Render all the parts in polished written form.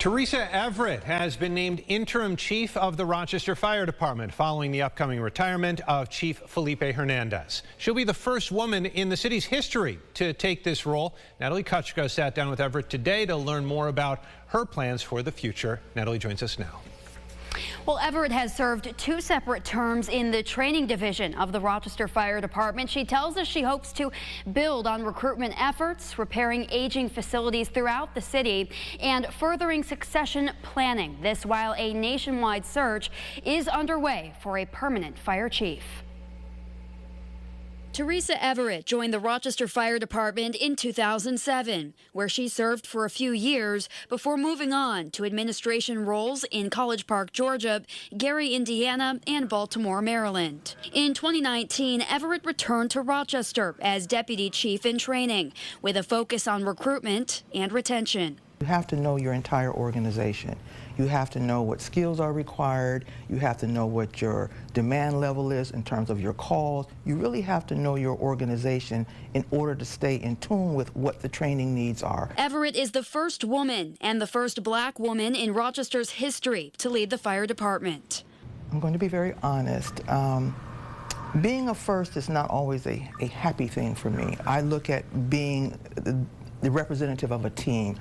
Teresa Everett has been named interim chief of the Rochester Fire Department following the upcoming retirement of Chief Felipe Hernandez. She'll be the first woman in the city's history to take this role. Natalie Kuchko sat down with Everett today to learn more about her plans for the future. Natalie joins us now. Well, Everett has served 2 separate terms in the training division of the Rochester Fire Department. She tells us she hopes to build on recruitment efforts, repairing aging facilities throughout the city, and furthering succession planning. This while a nationwide search is underway for a permanent fire chief. Teresa Everett joined the Rochester Fire Department in 2007, where she served for a few years before moving on to administration roles in College Park, Georgia, Gary, Indiana, and Baltimore, Maryland. In 2019, Everett returned to Rochester as deputy chief in training, with a focus on recruitment and retention. You have to know your entire organization. You have to know what skills are required. You have to know what your demand level is in terms of your calls. You really have to know your organization in order to stay in tune with what the training needs are. Everett is the first woman and the first black woman in Rochester's history to lead the fire department. I'm going to be very honest. Being a first is not always a happy thing for me. I look at being the representative of a team.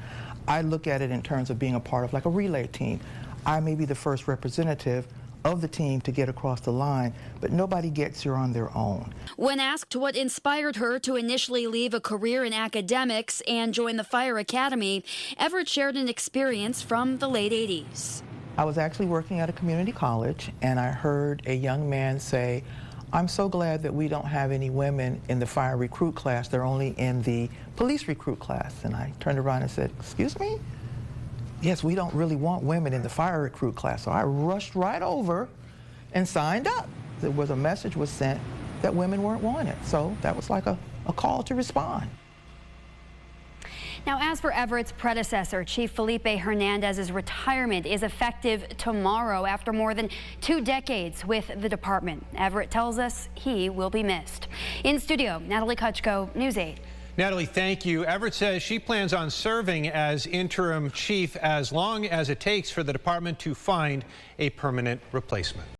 I look at it in terms of being a part of like a relay team. I may be the first representative of the team to get across the line, but nobody gets here on their own. When asked what inspired her to initially leave a career in academics and join the Fire Academy, Everett shared an experience from the late 80s. I was actually working at a community college, and I heard a young man say, "I'm so glad that we don't have any women in the fire recruit class. They're only in the police recruit class." And I turned around and said, "Excuse me? Yes, we don't really want women in the fire recruit class." So I rushed right over and signed up. There was a message was sent that women weren't wanted. So that was like a call to respond. Now, as for Everett's predecessor, Chief Felipe Hernandez's retirement is effective tomorrow after more than 2 decades with the department. Everett tells us he will be missed. In studio, Natalie Kuchko, News 8. Natalie, thank you. Everett says she plans on serving as interim chief as long as it takes for the department to find a permanent replacement.